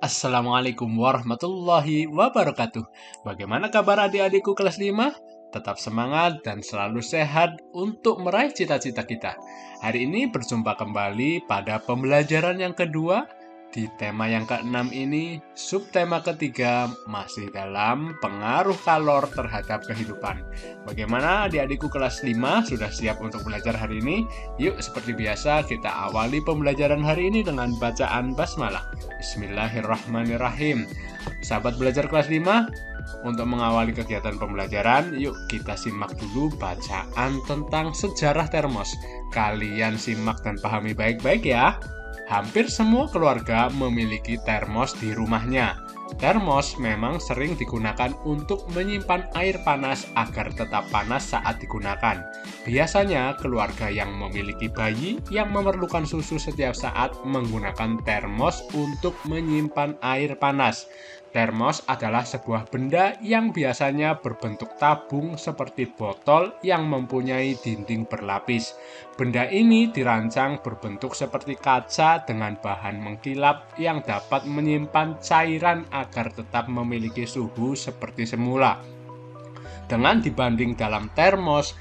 Assalamualaikum warahmatullahi wabarakatuh. Bagaimana kabar adik-adikku kelas 5? Tetap semangat dan selalu sehat untuk meraih cita-cita kita. Hari ini berjumpa kembali pada pembelajaran yang kedua di tema yang ke-6 ini. Subtema ketiga masih dalam pengaruh kalor terhadap kehidupan. Bagaimana adik-adikku kelas 5 sudah siap untuk belajar hari ini? Yuk seperti biasa kita awali pembelajaran hari ini dengan bacaan basmalah. Bismillahirrahmanirrahim. Sahabat belajar kelas 5, untuk mengawali kegiatan pembelajaran, yuk kita simak dulu bacaan tentang sejarah termos. Kalian simak dan pahami baik-baik ya. Hampir semua keluarga memiliki termos di rumahnya. Termos memang sering digunakan untuk menyimpan air panas agar tetap panas saat digunakan. Biasanya, keluarga yang memiliki bayi yang memerlukan susu setiap saat menggunakan termos untuk menyimpan air panas. Termos adalah sebuah benda yang biasanya berbentuk tabung seperti botol yang mempunyai dinding berlapis. Benda ini dirancang berbentuk seperti kaca dengan bahan mengkilap yang dapat menyimpan cairan agar tetap memiliki suhu seperti semula. Dengan dibanding dalam termos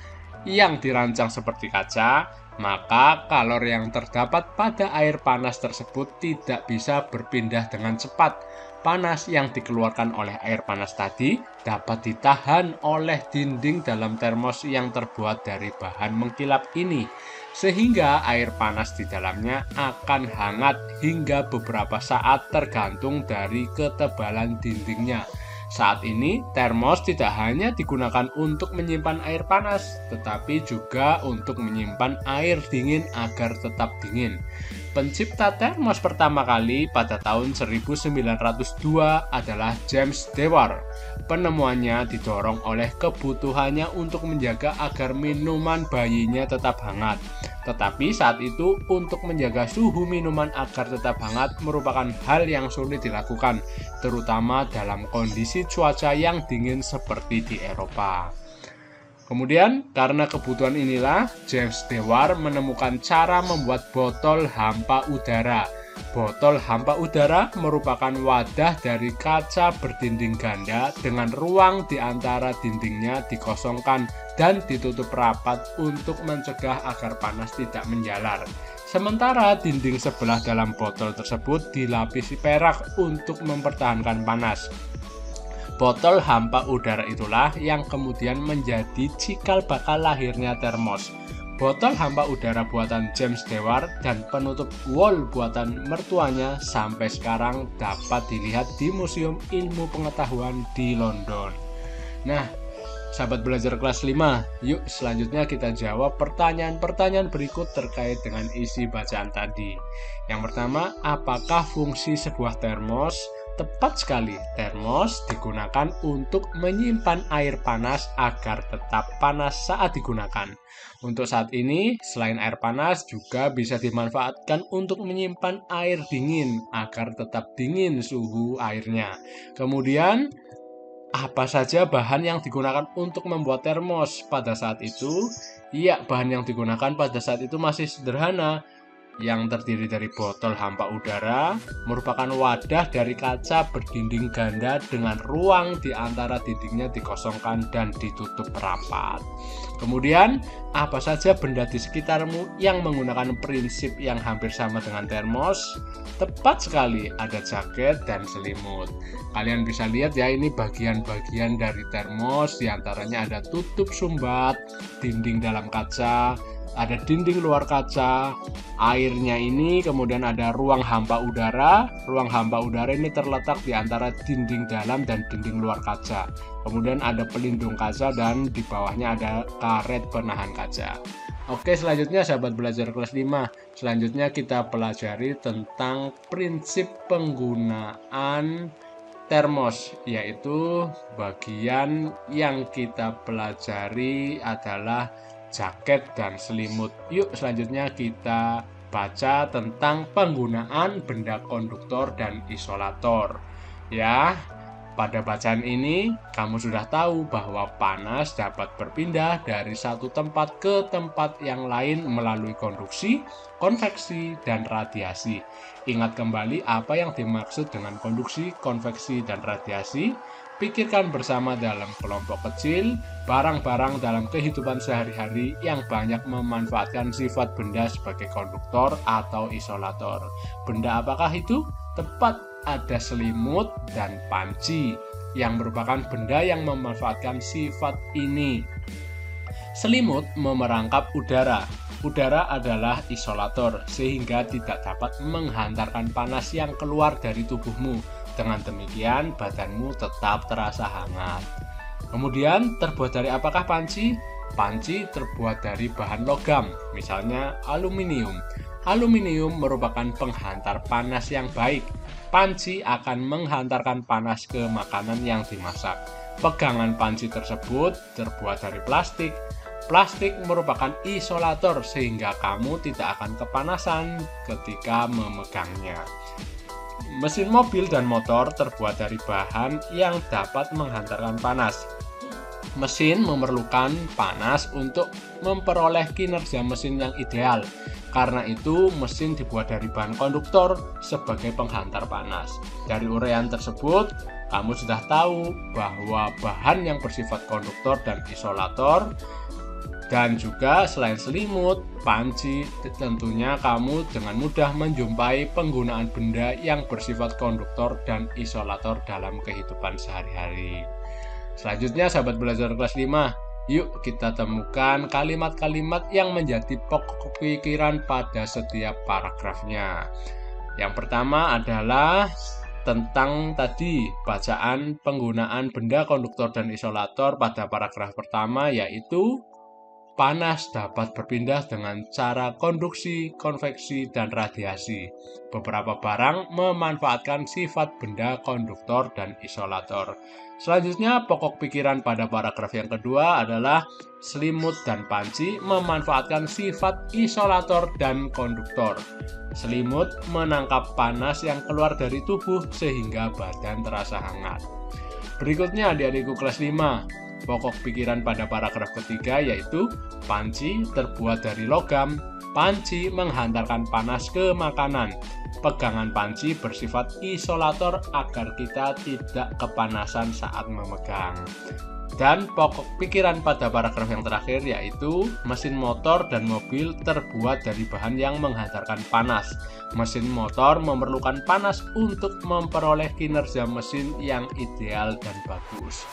yang dirancang seperti kaca, maka kalor yang terdapat pada air panas tersebut tidak bisa berpindah dengan cepat. Panas yang dikeluarkan oleh air panas tadi dapat ditahan oleh dinding dalam termos yang terbuat dari bahan mengkilap ini, sehingga air panas di dalamnya akan hangat hingga beberapa saat tergantung dari ketebalan dindingnya. Saat ini, termos tidak hanya digunakan untuk menyimpan air panas, tetapi juga untuk menyimpan air dingin agar tetap dingin. Pencipta termos pertama kali pada tahun 1902 adalah James Dewar. Penemuannya didorong oleh kebutuhannya untuk menjaga agar minuman bayinya tetap hangat. Tetapi saat itu untuk menjaga suhu minuman agar tetap hangat merupakan hal yang sulit dilakukan, terutama dalam kondisi cuaca yang dingin seperti di Eropa. Kemudian, karena kebutuhan inilah, James Dewar menemukan cara membuat botol hampa udara. Botol hampa udara merupakan wadah dari kaca berdinding ganda dengan ruang di antara dindingnya dikosongkan dan ditutup rapat untuk mencegah agar panas tidak menjalar. Sementara dinding sebelah dalam botol tersebut dilapisi perak untuk mempertahankan panas. Botol hampa udara itulah yang kemudian menjadi cikal bakal lahirnya termos. Botol hampa udara buatan James Dewar dan penutup wol buatan mertuanya sampai sekarang dapat dilihat di Museum Ilmu Pengetahuan di London. Nah, sahabat belajar kelas 5, yuk selanjutnya kita jawab pertanyaan-pertanyaan berikut terkait dengan isi bacaan tadi. Yang pertama, apakah fungsi sebuah termos? Tepat sekali, termos digunakan untuk menyimpan air panas agar tetap panas saat digunakan. Untuk saat ini, selain air panas juga bisa dimanfaatkan untuk menyimpan air dingin agar tetap dingin suhu airnya. Kemudian, apa saja bahan yang digunakan untuk membuat termos pada saat itu? Ya, bahan yang digunakan pada saat itu masih sederhana, yang terdiri dari botol hampa udara, merupakan wadah dari kaca berdinding ganda dengan ruang di antara dindingnya dikosongkan dan ditutup rapat. Kemudian, apa saja benda di sekitarmu yang menggunakan prinsip yang hampir sama dengan termos? Tepat sekali, ada jaket dan selimut. Kalian bisa lihat ya, ini bagian-bagian dari termos, diantaranya ada tutup sumbat, dinding dalam kaca, ada dinding luar kaca, airnya ini, kemudian ada ruang hampa udara. Ruang hampa udara ini terletak di antara dinding dalam dan dinding luar kaca. Kemudian ada pelindung kaca dan di bawahnya ada karet penahan kaca. Oke, selanjutnya sahabat belajar kelas 5. Selanjutnya kita pelajari tentang prinsip penggunaan termos, yaitu bagian yang kita pelajari adalah jaket dan selimut. Yuk selanjutnya kita baca tentang penggunaan benda konduktor dan isolator. Ya, Pada bacaan ini, kamu sudah tahu bahwa panas dapat berpindah dari satu tempat ke tempat yang lain melalui konduksi, konveksi, dan radiasi. Ingat kembali apa yang dimaksud dengan konduksi, konveksi, dan radiasi. Pikirkan bersama dalam kelompok kecil, barang-barang dalam kehidupan sehari-hari yang banyak memanfaatkan sifat benda sebagai konduktor atau isolator. Benda apakah itu? Tepat, ada selimut dan panci yang merupakan benda yang memanfaatkan sifat ini. Selimut memerangkap udara. Udara adalah isolator sehingga tidak dapat menghantarkan panas yang keluar dari tubuhmu. Dengan demikian, badanmu tetap terasa hangat. Kemudian, terbuat dari apakah panci? Panci terbuat dari bahan logam, misalnya aluminium. Aluminium merupakan penghantar panas yang baik. Panci akan menghantarkan panas ke makanan yang dimasak. Pegangan panci tersebut terbuat dari plastik. Plastik merupakan isolator sehingga kamu tidak akan kepanasan ketika memegangnya. Mesin mobil dan motor terbuat dari bahan yang dapat menghantarkan panas. Mesin memerlukan panas untuk memperoleh kinerja mesin yang ideal. Karena itu, mesin dibuat dari bahan konduktor sebagai penghantar panas. Dari uraian tersebut, kamu sudah tahu bahwa bahan yang bersifat konduktor dan isolator, dan juga selain selimut, panci, tentunya kamu dengan mudah menjumpai penggunaan benda yang bersifat konduktor dan isolator dalam kehidupan sehari-hari. Selanjutnya, sahabat belajar kelas 5, yuk kita temukan kalimat-kalimat yang menjadi pokok pikiran pada setiap paragrafnya. Yang pertama adalah tentang tadi bacaan penggunaan benda konduktor dan isolator pada paragraf pertama, yaitu panas dapat berpindah dengan cara konduksi, konveksi, dan radiasi. Beberapa barang memanfaatkan sifat benda konduktor dan isolator. Selanjutnya, pokok pikiran pada paragraf yang kedua adalah selimut dan panci memanfaatkan sifat isolator dan konduktor. Selimut menangkap panas yang keluar dari tubuh sehingga badan terasa hangat. Berikutnya, adik-adikku kelas 5. Pokok pikiran pada paragraf ketiga yaitu panci terbuat dari logam. Panci menghantarkan panas ke makanan. Pegangan panci bersifat isolator agar kita tidak kepanasan saat memegang. Dan pokok pikiran pada paragraf yang terakhir yaitu mesin motor dan mobil terbuat dari bahan yang menghantarkan panas. Mesin motor memerlukan panas untuk memperoleh kinerja mesin yang ideal dan bagus.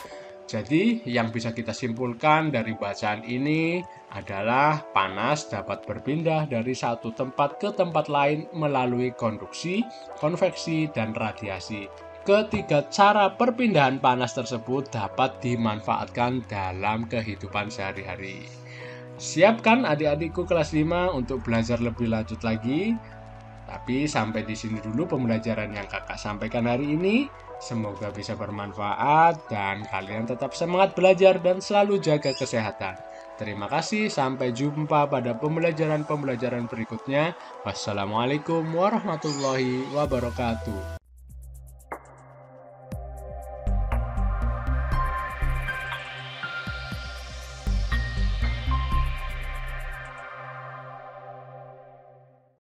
Jadi, yang bisa kita simpulkan dari bacaan ini adalah panas dapat berpindah dari satu tempat ke tempat lain melalui konduksi, konveksi, dan radiasi. Ketiga cara perpindahan panas tersebut dapat dimanfaatkan dalam kehidupan sehari-hari. Siapkan adik-adikku kelas 5 untuk belajar lebih lanjut lagi. Tapi sampai di sini dulu pembelajaran yang kakak sampaikan hari ini. Semoga bisa bermanfaat dan kalian tetap semangat belajar dan selalu jaga kesehatan. Terima kasih, sampai jumpa pada pembelajaran-pembelajaran berikutnya. Wassalamualaikum warahmatullahi wabarakatuh.